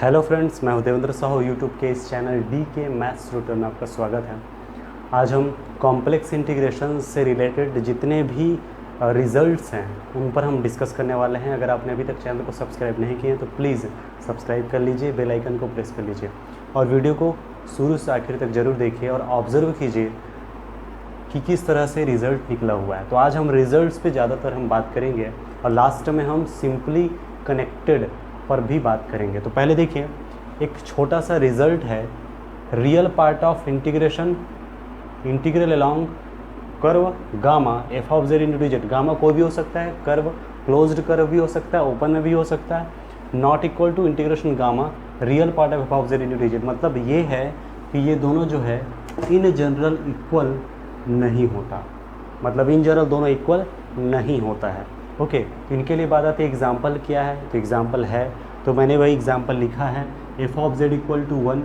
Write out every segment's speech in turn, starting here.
Hello friends, मैं हूं Devendra Sahu. YouTube के इस चैनल डी के मैथ्स ट्यूटर में आपका स्वागत है। आज हम कॉम्प्लेक्स इंटीग्रेशन से रिलेटेड जितने भी रिजल्ट्स हैं उन पर हम डिस्कस करने वाले हैं। अगर आपने अभी तक चैनल को सब्सक्राइब नहीं किए हैं तो प्लीज़ सब्सक्राइब कर लीजिए, बेल आइकन को प्रेस कर लीजिए और वीडियो को शुरू से आखिर तक ज़रूर देखिए और ऑब्ज़र्व कीजिए कि किस तरह से रिज़ल्ट निकला हुआ है। तो आज हम रिज़ल्ट्स पे ज़्यादातर हम बात करेंगे और लास्ट में हम सिंपली कनेक्टेड पर भी बात करेंगे। तो पहले देखिए, एक छोटा सा रिज़ल्ट है, real part of integration integral along curve gamma f of z into d Z. Gamma कोई भी हो सकता है, कर्व क्लोज्ड कर्व भी हो सकता है, ओपन में भी हो सकता है, not equal to integration gamma real part of f of z into d z. मतलब ये है कि ये दोनों जो है इन जनरल इक्वल नहीं होता, मतलब इन जनरल दोनों इक्वल नहीं होता है। ओके, तो इनके लिए बात आती है एग्जाम्पल क्या है। तो एग्जाम्पल है, तो मैंने वही एग्जाम्पल लिखा है, f of z equal to 1,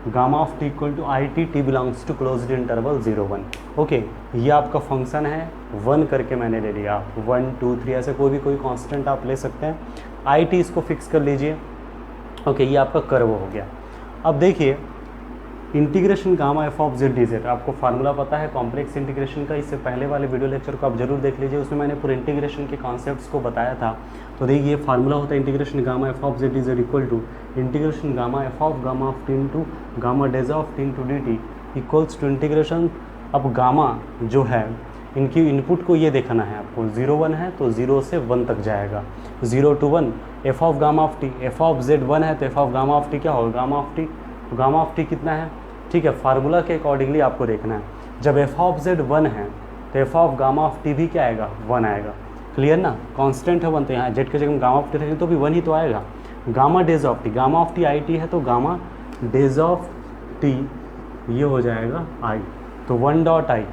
gamma of t equal to i t, t belongs to closed interval 0-1। Okay, ये आपका फंक्शन है, 1 करके मैंने ले लिया। 1 2 3 ऐसे कोई कांस्टेंट आप ले सकते हैं। आई टी इसको फिक्स कर लीजिए। ओके, ये आपका कर्व हो गया। अब देखिए, integration gamma f of z d Z, आपको फार्मूला पता है कॉम्प्लेक्स इंटीग्रेशन का। इससे पहले वाले वीडियो लेक्चर को आप जरूर देख लीजिए, उसमें मैंने पूरे इंटीग्रेशन के कॉन्सेप्ट्स को बताया था। तो देखिए, फार्मूला होता है integration gamma f of z d z equal to integration gamma f of gamma of t into gamma dash of t into d t equals to integration. अब गामा जो है, इनकी इनपुट को ये देखना है आपको, 0-1 है तो 0 से 1 तक जाएगा, 0 to 1। F of gamma of T, F of Z 1 है तो F of gamma of T क्या होगा, गामा ऑफ टी। तो गामा ऑफ टी कितना है, ठीक है, फार्मूला के अकॉर्डिंगली आपको देखना है। जब एफ ऑफ जेड 1 है तो F of gamma of T भी क्या आएगा, 1 आएगा। क्लियर ना, कांस्टेंट है 1, तो यहाँ जेड के जगह गामा ऑफ टी रहेगी तो भी 1 ही तो आएगा। Gamma dash of t, gamma of T I T है तो गामा डेज ऑफ टी ये हो जाएगा आई, तो 1 डॉट आई।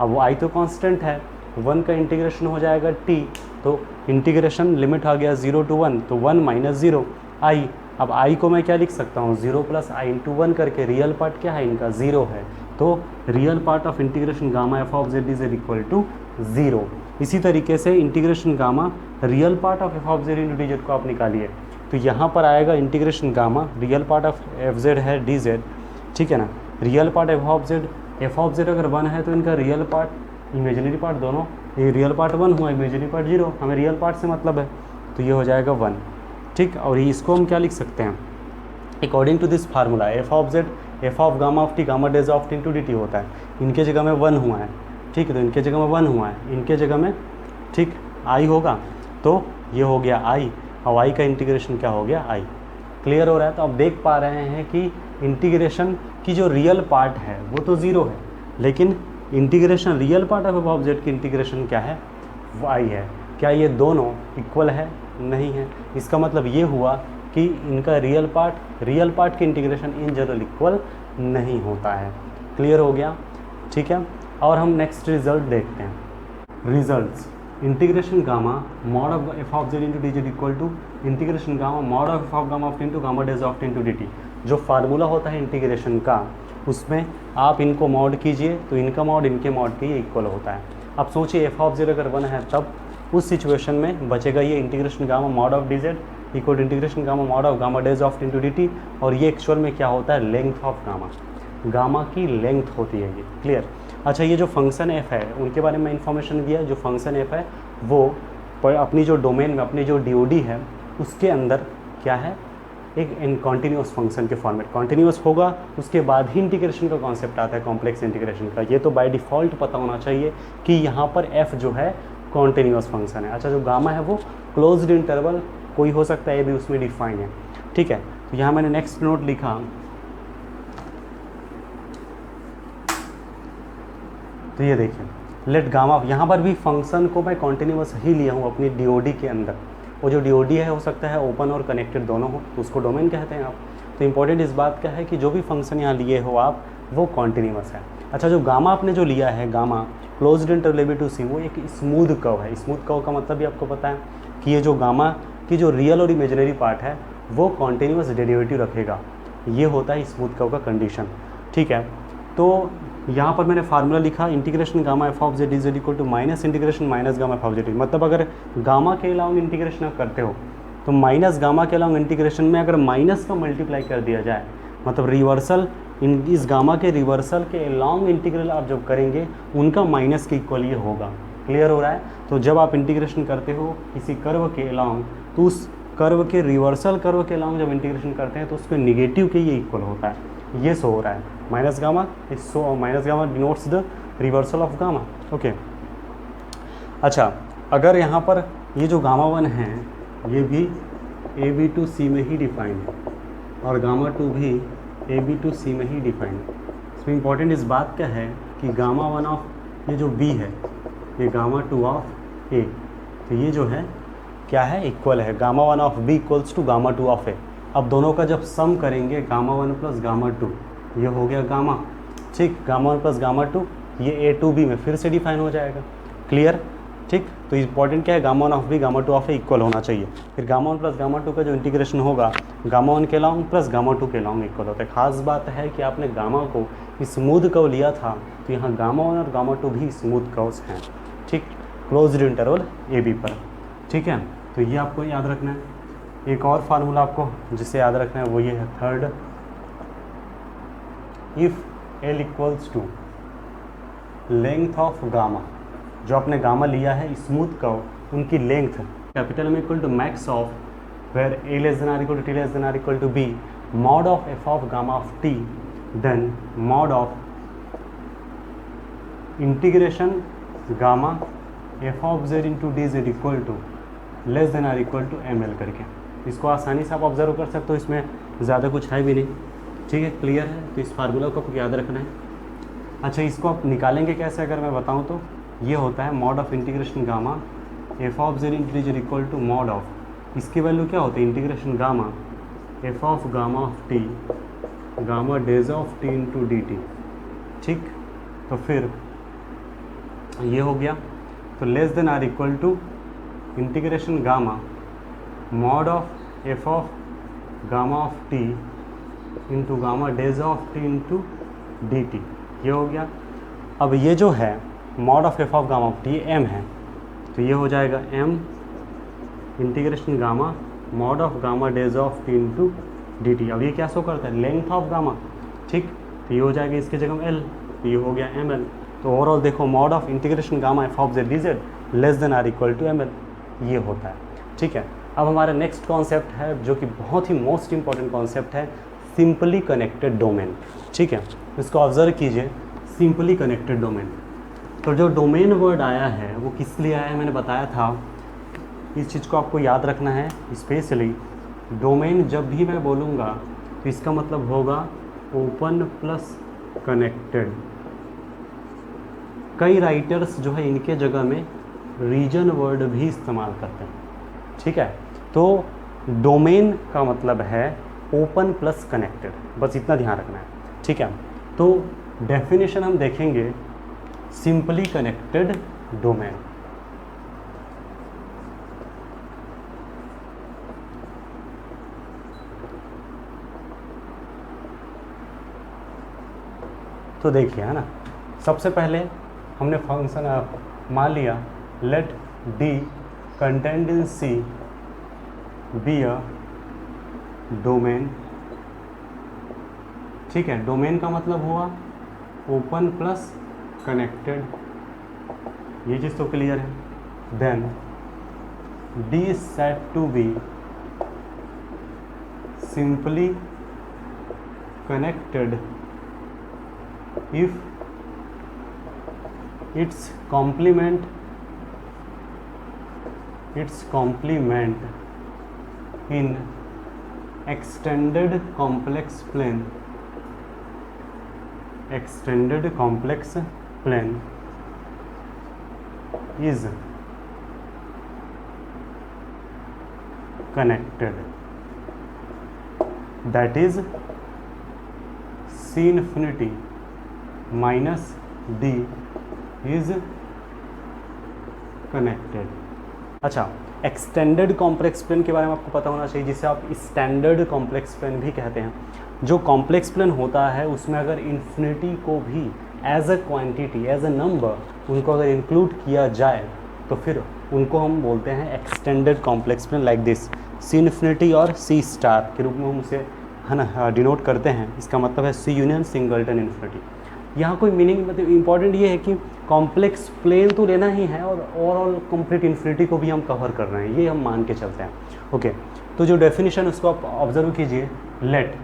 अब वो आई तो कांस्टेंट है, 1 का इंटीग्रेशन हो जाएगा टी, तो इंटीग्रेशन लिमिट आ गया 0 to 1, तो 1 माइनस 0 आई। अब आई को मैं क्या लिख सकता हूँ, 0 प्लस आई इंटू 1 करके। रियल पार्ट क्या है इनका, 0 है, तो real part of integration gamma f of z is equal to 0। इसी तरीके से integration gamma real part of f of z into d z को आप निकालिए, तो यहाँ पर आएगा integration gamma real part of f z है डी जेड, ठीक है ना। Real part f of z अगर 1 है तो इनका रियल पार्ट इमेजिनरी पार्ट दोनों, ये रियल पार्ट 1 हुआ, इमेजिनरी पार्ट 0, हमें रियल पार्ट से मतलब है, तो ये हो जाएगा 1, ठीक। और इसको हम क्या लिख सकते हैं, according to this formula f of z f of gamma of t gamma dash of t into d t होता है। इनके जगह में 1 हुआ है, ठीक है, तो इनके जगह में 1 हुआ है, इनके जगह में ठीक आई होगा, तो ये हो गया आई, और आई का इंटीग्रेशन क्या हो गया, आई। क्लियर हो रहा है। तो आप देख पा रहे हैं कि इंटीग्रेशन की जो रियल पार्ट है वो तो 0 है, लेकिन integration real part of f of Z की इंटीग्रेशन क्या है, वो आई है। क्या ये दोनों इक्वल है, नहीं है। इसका मतलब ये हुआ कि इनका रियल पार्ट की इंटीग्रेशन इन जनरल इक्वल नहीं होता है। क्लियर हो गया, ठीक है। और हम नेक्स्ट रिजल्ट देखते हैं। Results, integration gamma mod of f of z into d z equal to integration gamma mod of f of gamma of t into gamma dash of t into d t. जो formula होता है integration का, उसमें आप इनको mod कीजिए तो इनका मॉड इनके मॉड के इक्वल होता है। अब सोचिए एफ ऑफ जेड अगर 1 है तब उस सिचुएशन में बचेगा ये integration gamma mod of d z equal to integration gamma mod of gamma dash of t into d t, और ये एक्चुअल में क्या होता है, लेंथ ऑफ गामा की लेंथ होती है ये। क्लियर। अच्छा, ये जो फंक्शन एफ है उनके बारे में इंफॉर्मेशन दिया। जो फंक्शन एफ है वो अपनी जो डोमेन में अपनी जो डीओडी है उसके अंदर क्या है, एक इन कॉन्टीन्यूस फंक्शन के फॉर्मेट कॉन्टीन्यूस होगा, उसके बाद ही इंटीग्रेशन का कॉन्सेप्ट आता है कॉम्प्लेक्स इंटीग्रेशन का। ये तो बाय डिफ़ॉल्ट पता होना चाहिए कि यहाँ पर एफ जो है कॉन्टीन्यूस फंक्शन है। अच्छा, जो गामा है वो क्लोज्ड इंटरवल कोई हो सकता है, ये भी उसमें डिफाइन है, ठीक है। तो यहाँ मैंने नेक्स्ट नोट लिखा, तो ये देखिए लेट गामा, यहाँ पर भी फंक्शन को मैं कॉन्टीन्यूस ही लिया हूँ अपनी डीओडी के अंदर। वो जो डीओडी है हो सकता है ओपन और कनेक्टेड दोनों हो, तो उसको डोमेन कहते हैं आप। तो इंपॉर्टेंट इस बात का है कि जो भी फंक्शन यहाँ लिए हो आप वो कॉन्टीन्यूस है। अच्छा, जो गामा आपने जो लिया है, गामा क्लोज्ड इंटरवल टू सी, वो एक स्मूथ कर्व है। स्मूथ कर्व का मतलब भी आपको पता है कि ये जो गामा की जो रियल और इमेजिनरी पार्ट है वो कॉन्टीन्यूस डेरिवेटिव रखेगा, ये होता है स्मूथ कर्व का कंडीशन, ठीक है। तो यहाँ पर मैंने फार्मूला लिखा integration gamma f of z is equal to minus integration minus gamma f of z. मतलब अगर गामा के अलावा इंटीग्रेशन आप करते हो तो माइनस गामा के अलॉन्ग इंटीग्रेशन में अगर माइनस का मल्टीप्लाई कर दिया जाए, मतलब रिवर्सल इस गामा के रिवर्सल के अलॉन्ग इंटीग्रल आप जब करेंगे उनका माइनस के इक्वल ये होगा। क्लियर हो रहा है? तो जब आप इंटीग्रेशन करते हो किसी कर्व के अलॉन्ग, तो उस कर्व के रिवर्सल कर्व के अलॉन्ग जब इंटीग्रेशन करते हैं तो उसके निगेटिव के ये इक्वल होता है। ये शो हो रहा है minus gamma, minus gamma denotes the reversal of gamma. Okay, अच्छा, अगर यहाँ पर ये जो गामा 1 है ये भी AB टू C में ही डिफाइंड है और गामा 2 भी AB टू C में ही डिफाइंड है। इसमें इंपॉर्टेंट इस बात का है कि गामा 1 ऑफ ये जो B है ये गामा 2 ऑफ A, तो ये जो है क्या है, इक्वल है। Gamma 1 of B equals to gamma 2 of A। अब दोनों का जब सम करेंगे गामा 1 प्लस गामा 2, ये हो गया गामा, ठीक, गामा 1 प्लस गामा 2, ये A टू B में फिर से डिफाइन हो जाएगा। क्लियर? ठीक, तो इंपॉर्टेंट क्या है, gamma 1 of B gamma 2 of A equal होना चाहिए। फिर गामा 1 प्लस गामा 2 का जो इंटीग्रेशन होगा गामा 1 के लॉन्ग प्लस गामा 2 के लॉन्ग इक्वल होता है। खास बात है कि आपने गामा को स्मूथ कर्व लिया था, तो यहाँ गामा 1 और गामा 2 भी स्मूथ कर्व्स हैं। ठीक, क्लोज्ड इंटरवल AB पर। ठीक है, तो ये आपको याद रखना है। एक और फार्मूला आपको जिसे याद रखना है वो ये है third, if L equals to length of gamma, जो आपने गामा लिया है स्मूथ कर्व उनकी लेंथ कैपिटल में equal to max of where A less than or equal to T less than or equal to B mod of F of gamma of T then mod of integration gamma F of Z into d z equal to less than or equal to ML करके। इसको आसानी से आप observe कर सकते हो, इसमें ज़्यादा कुछ है भी नहीं। ठीक है, क्लियर है? तो इस फार्मूला को आपको याद रखना है। अच्छा, इसको आप निकालेंगे कैसे अगर मैं बताऊं तो ये होता है mod of integration gamma F of Z into d z equal to mod of, इसकी वैल्यू क्या होती है, integration gamma F of gamma of T gamma dash of T into d t. ठीक, तो फिर ये हो गया, तो less than or equal to integration gamma mod of F of gamma of T into gamma dash of T into d t, ये हो गया। अब ये जो है mod of F of gamma of T M है, तो ये हो जाएगा M integration gamma mod of gamma dash of T into d T. अब ये क्या शो करता है, लेंथ ऑफ गामा। ठीक, तो ये हो जाएगा इसकी जगह L, तो ये हो गया ML। तो ओवरऑल देखो mod of integration gamma F of Z d z less than or equal to ML, ये होता है। ठीक है, अब हमारा नेक्स्ट कॉन्सेप्ट है जो कि बहुत ही मोस्ट इंपॉर्टेंट कॉन्सेप्ट है, सिंपली कनेक्टेड डोमेन। ठीक है, इसको ऑब्जर्व कीजिए, सिंपली कनेक्टेड डोमेन। तो जो डोमेन वर्ड आया है वो किस लिए आया है मैंने बताया था, इस चीज़ को आपको याद रखना है। स्पेशली डोमेन जब भी मैं बोलूँगा तो इसका मतलब होगा ओपन प्लस कनेक्टेड। कई राइटर्स जो है इनके जगह में रीजन वर्ड भी इस्तेमाल करते हैं। ठीक है, तो डोमेन का मतलब है ओपन प्लस कनेक्टेड, बस इतना ध्यान रखना है। ठीक है, तो डेफिनेशन हम देखेंगे सिंपली कनेक्टेड डोमेन। तो देखिए, है ना, सबसे पहले हमने फंक्शन मान लिया let D contained in C be a domain. ठीक है, डोमेन का मतलब हुआ ओपन प्लस कनेक्टेड, ये चीज़ तो क्लियर है। Then D is said to be simply connected if its complement in extended complex plane is connected, that is C infinity minus D is connected। अच्छा, extended complex plane के बारे में आपको पता होना चाहिए, जिसे आप स्टैंडर्ड कॉम्प्लेक्स प्लेन भी कहते हैं। जो कॉम्प्लेक्स प्लेन होता है उसमें अगर इन्फिनिटी को भी as a quantity, as a number उनको अगर इंक्लूड किया जाए तो फिर उनको हम बोलते हैं extended complex plane like this, C infinity और सी स्टार के रूप में हम उसे है ना डिनोट करते हैं। इसका मतलब है सी यूनियन सिंगलटन इन्फिनिटी। यहाँ कोई मीनिंग मतलब इंपॉर्टेंट ये है कि कॉम्प्लेक्स प्लेन तो लेना ही है और ओवरऑल कंप्लीट इन्फिनिटी को भी हम कवर कर रहे हैं, ये हम मान के चलते हैं। ओके, तो जो डेफिनेशन उसको आप ऑब्जर्व कीजिए, let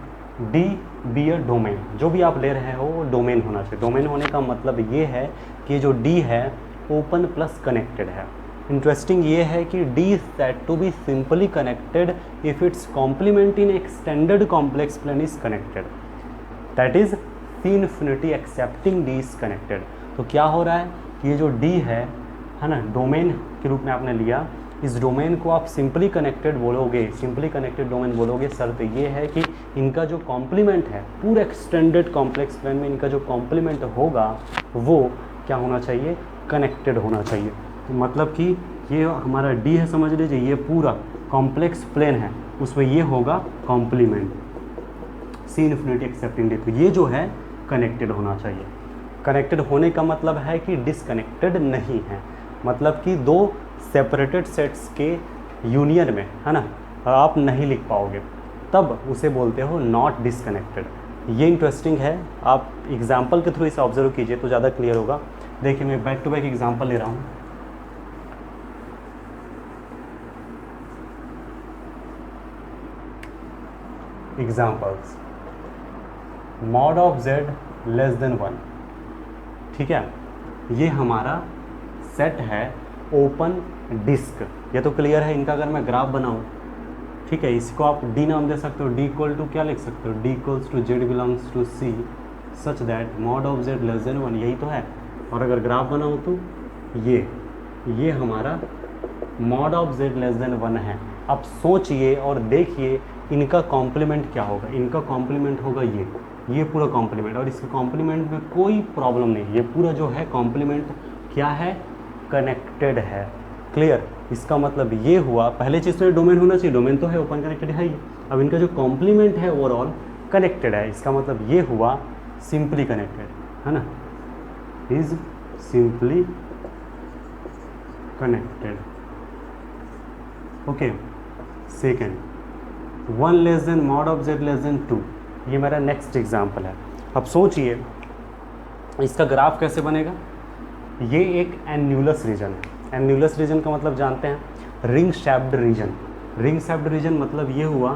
D be a domain. जो भी आप ले रहे हो वो डोमेन होना चाहिए। डोमेन होने का मतलब ये है कि जो डी है ओपन प्लस कनेक्टेड है। इंटरेस्टिंग ये है कि D is said to be simply connected if its complement in extended complex plane is connected, that is C infinity accepting D is connected। तो क्या हो रहा है कि ये जो D है ना, डोमेन के रूप में आपने लिया, इस डोमेन को आप सिंपली कनेक्टेड बोलोगे, सिंपली कनेक्टेड डोमेन बोलोगे, शर्त ये है कि इनका जो कॉम्प्लीमेंट है पूरे एक्सटेंडेड कॉम्प्लेक्स प्लेन में इनका जो कॉम्प्लीमेंट होगा वो क्या होना चाहिए, कनेक्टेड होना चाहिए। मतलब कि ये हमारा D है, समझ लीजिए, ये पूरा कॉम्प्लेक्स प्लेन है, उसमें ये होगा complement C infinity excepting D, तो ये जो है कनेक्टेड होना चाहिए। कनेक्टेड होने का मतलब है कि डिसकनेक्टेड नहीं है, मतलब कि दो सेपरेटेड सेट्स के यूनियन में है ना आप नहीं लिख पाओगे, तब उसे बोलते हो नॉट डिसकनेक्टेड। ये इंटरेस्टिंग है, आप एग्जाम्पल के थ्रू इसे ऑब्जर्व कीजिए तो ज़्यादा क्लियर होगा। देखिए मैं बैक टू बैक एग्जाम्पल ले रहा हूँ। Examples, mod of z less than 1, ठीक है, ये हमारा सेट है ओपन डिस्क, ये तो क्लियर है। इनका अगर मैं ग्राफ बनाऊं, ठीक है, इसको आप D नाम दे सकते हो, D इक्वल टू क्या लिख सकते हो, D equals to Z belongs to C such that mod of z less than 1, यही तो है। और अगर ग्राफ बनाऊं तो ये हमारा mod of z less than 1 है। अब सोचिए और देखिए इनका कॉम्प्लीमेंट क्या होगा, इनका कॉम्प्लीमेंट होगा ये पूरा कॉम्प्लीमेंट, और इसके कॉम्प्लीमेंट में कोई प्रॉब्लम नहीं, ये पूरा जो है कॉम्प्लीमेंट क्या है, कनेक्टेड है। क्लियर, इसका मतलब ये हुआ, पहले चीज़ तो डोमेन होना चाहिए, डोमेन तो है, ओपन कनेक्टेड है ही। अब इनका जो कॉम्प्लीमेंट है ओवरऑल कनेक्टेड है, इसका मतलब ये हुआ सिंपली कनेक्टेड, है ना, is simply connected. Okay, second, 1 less than mod of z less then 2, ये मेरा नेक्स्ट एग्जाम्पल है। अब सोचिए इसका ग्राफ कैसे बनेगा। ये एक एन्यूलस रीजन है। एन्यूलस रीजन का मतलब जानते हैं, ring shaped region. Ring shaped region मतलब ये हुआ,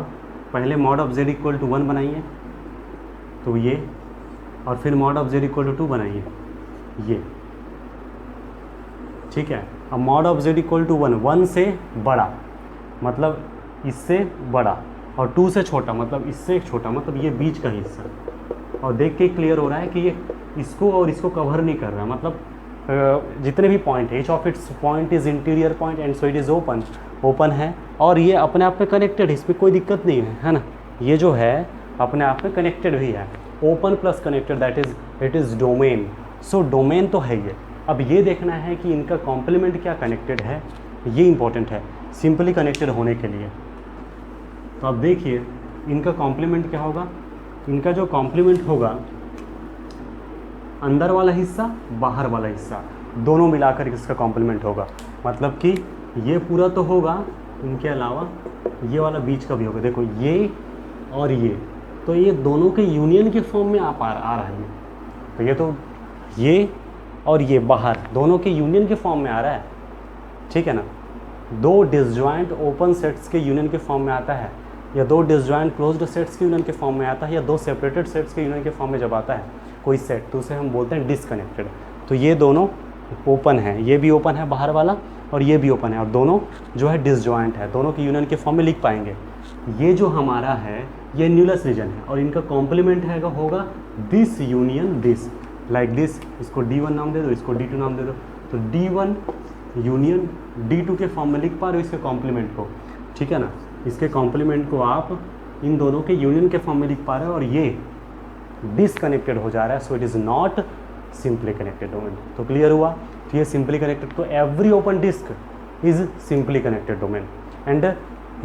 पहले mod of z equal to 1 बनाइए तो ये, और फिर mod of z equal to 2 बनाइए ये, ठीक है। अब mod of z equal to 1 से बड़ा मतलब इससे बड़ा, और 2 से छोटा मतलब इससे छोटा, मतलब ये बीच का हिस्सा। और देख के क्लियर हो रहा है कि ये इसको और इसको कवर नहीं कर रहा, मतलब जितने भी पॉइंट है, each of its point is interior point and so it is open है, और ये अपने आप में कनेक्टेड है, इसमें कोई दिक्कत नहीं है ना। ये जो है अपने आप में कनेक्टेड भी है, open plus connected, that is it is domain. So domain तो है ये। अब ये देखना है कि इनका कॉम्प्लीमेंट क्या कनेक्टेड है, ये इंपॉर्टेंट है सिंपली कनेक्टेड होने के लिए। तो अब देखिए इनका कॉम्प्लीमेंट क्या होगा, इनका जो कॉम्प्लीमेंट होगा, अंदर वाला हिस्सा बाहर वाला हिस्सा दोनों मिलाकर इसका कॉम्प्लीमेंट होगा। मतलब कि ये पूरा तो होगा, इनके अलावा ये वाला बीच का भी होगा। देखो ये और ये, तो ये दोनों के यूनियन के फॉर्म में आ रहा है। तो ये तो ये और ये बाहर दोनों के यूनियन के फॉर्म में आ रहा है, ठीक है ना। दो डिसजॉइंट ओपन सेट्स के यूनियन के फॉर्म में आता है, या दो डिसजॉइंट क्लोज्ड सेट्स के यूनियन के फॉर्म में आता है, या दो सेपरेटेड सेट्स के यूनियन के फॉर्म में जब आता है कोई सेट, तो उसे हम बोलते हैं डिसकनेक्टेड। तो ये दोनों ओपन है, ये भी ओपन है बाहर वाला और ये भी ओपन है, और दोनों जो है डिसजॉइंट है, दोनों के यूनियन के फॉर्म में लिख पाएंगे। ये जो हमारा है ये न्यूलस रीजन है, और इनका कॉम्प्लीमेंट है होगा this union this, like this. इसको D1 नाम दे दो, इसको D2 नाम दे दो। तो D1 यूनियन D2 के फॉर्म में लिख पा रहे हो इसके कॉम्प्लीमेंट को, ठीक है ना। इसके कॉम्प्लीमेंट को आप इन दोनों के यूनियन के फॉर्म में लिख पा रहे हो, और ये डिसकनेक्टेड हो जा रहा है, so it is not simply connected domain. तो क्लियर हुआ। तो ये सिंपली कनेक्टेड, तो every open disk is simply connected domain. And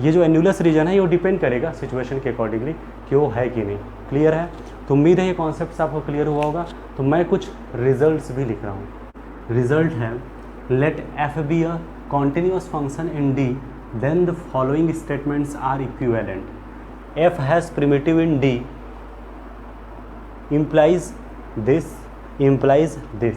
ये जो एन्यूलस रीजन है ये डिपेंड करेगा सिचुएशन के अकॉर्डिंगली कि वो है कि नहीं। क्लियर है। तो उम्मीद है ये कॉन्सेप्ट आपको क्लियर हुआ होगा। तो मैं कुछ रिजल्ट्स भी लिख रहा हूँ। रिजल्ट है let F be a continuous function in D, then the following statements are equivalent. F has primitive in D implies this, implies this.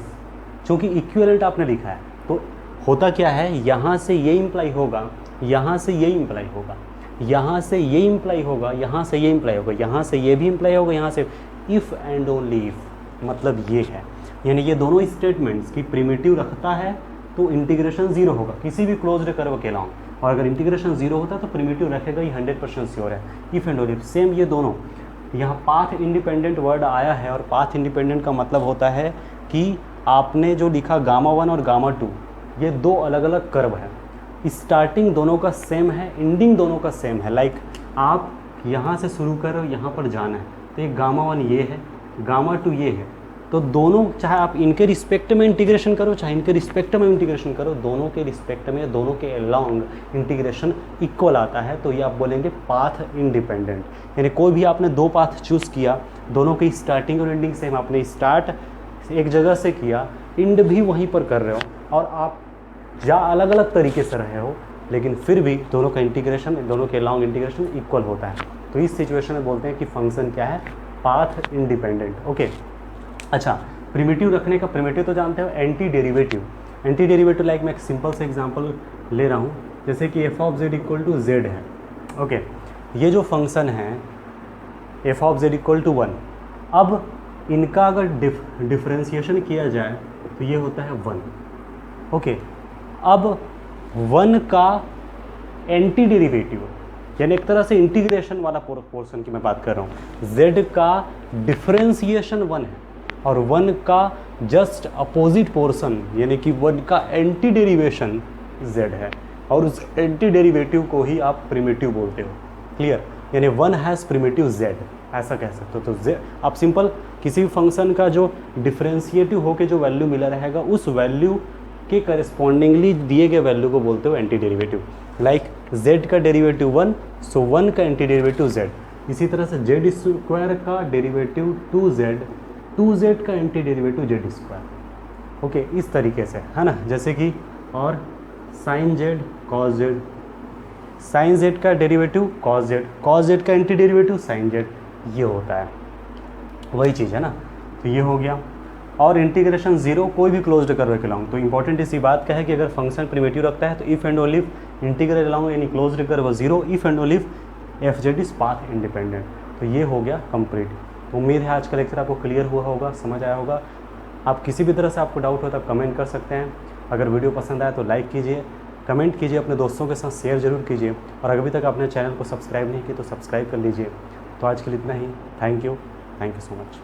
चूँकि इक्विवेलेंट आपने लिखा है तो होता क्या है, यहाँ से ये इम्प्लाई होगा, यहाँ से ये इम्प्लाई होगा, यहाँ से ये इम्प्लाई होगा, यहाँ से ये इम्प्लाई होगा, यहाँ से ये भी इम्प्लाई होगा, यहाँ से इफ़ एंड ओनली इफ़, मतलब ये है। यानी ये दोनों स्टेटमेंट्स की प्रिमिटिव रखता है तो इंटीग्रेशन ज़ीरो होगा किसी भी क्लोज्ड कर्व के अलाउंग, और अगर इंटीग्रेशन ज़ीरो होता है तो प्रिमिटिव रखेगा, ये 100% श्योर है। If and only if same ये दोनों। यहाँ पाथ इंडिपेंडेंट वर्ड आया है, और पाथ इंडिपेंडेंट का मतलब होता है कि आपने जो लिखा गामा 1 और गामा 2, ये दो अलग अलग कर्व है, स्टार्टिंग दोनों का सेम है, एंडिंग दोनों का सेम है। लाइक आप यहाँ से शुरू करो, यहाँ पर जाना है, तो एक गामा 1 ये है, गामा 2 ये है, तो दोनों चाहे आप इनके रिस्पेक्ट में इंटीग्रेशन करो चाहे इनके रिस्पेक्ट में इंटीग्रेशन करो, दोनों के रिस्पेक्ट में, दोनों के अलॉन्ग इंटीग्रेशन इक्वल आता है, तो ये आप बोलेंगे पाथ इंडिपेंडेंट। यानी कोई भी आपने दो पाथ चूज़ किया, दोनों की स्टार्टिंग और एंडिंग सेम, आपने स्टार्ट एक जगह से किया, एंड भी वहीं पर कर रहे हो, और आप या अलग अलग तरीके से रहे हो, लेकिन फिर भी दोनों का इंटीग्रेशन, दोनों के लॉन्ग इंटीग्रेशन इक्वल होता है, तो इस सिचुएशन में बोलते हैं कि फंक्शन क्या है, पाथ इंडिपेंडेंट। ओके, अच्छा, प्रिमिटिव रखने का प्रिमिटिव तो जानते हो, anti derivative. Anti derivative like मैं एक सिंपल से एग्जांपल ले रहा हूँ, जैसे कि f of z equal to z है। ओके, ये जो फंक्शन है f of z equal to 1, अब इनका अगर डिफरेंशिएशन किया जाए तो ये होता है 1। ओके, अब 1 का एंटी डेरिवेटिव, यानी एक तरह से इंटीग्रेशन वाला पोर्शन की मैं बात कर रहा हूँ, z का डिफरेंशिएशन 1 है, और 1 का जस्ट अपोजिट पोर्शन यानी कि 1 का एंटी डेरिवेशन z है, और उस एंटी डेरिवेटिव को ही आप प्रिमिटिव बोलते हो। क्लियर? यानी 1 हैज़ प्रिमिटिव z, ऐसा कह सकते हो। तो z आप सिंपल किसी भी फंक्शन का जो डिफरेंशिएटिव होके जो वैल्यू मिला रहेगा, उस वैल्यू के करस्पॉन्डिंगली दिए गए वैल्यू को बोलते हो एंटी डेरिवेटिव। लाइक z का डेरिवेटिव 1, सो 1 का एंटी डेरिवेटिव z। इसी तरह से z स्क्वायर का डेरिवेटिव 2z, 2z का anti derivative z square. Okay, इस तरीके से है ना, जैसे कि और sine z cos z, sine z का derivative cos z, cos z का एंटी डेरिवेटिव साइन z, ये होता है वही चीज़ है ना। तो ये हो गया। और इंटीग्रेशन जीरो कोई भी क्लोज्ड कर्व के अलाउंग, तो इंपॉर्टेंट इसी बात का है कि अगर फंक्शन प्रिमिटिव रखता है तो if and only if integral along any closed curve zero, if and only if f z is path independent. तो ये हो गया कंप्लीट। तो उम्मीद है आज का लेक्चर आपको क्लियर हुआ होगा, समझ आया होगा। आप किसी भी तरह से आपको डाउट हो तो आप कमेंट कर सकते हैं। अगर वीडियो पसंद आए तो लाइक कीजिए, कमेंट कीजिए, अपने दोस्तों के साथ शेयर जरूर कीजिए, और अभी तक आपने चैनल को सब्सक्राइब नहीं किया तो सब्सक्राइब कर लीजिए। तो आज के लिए इतना ही। Thank you so much.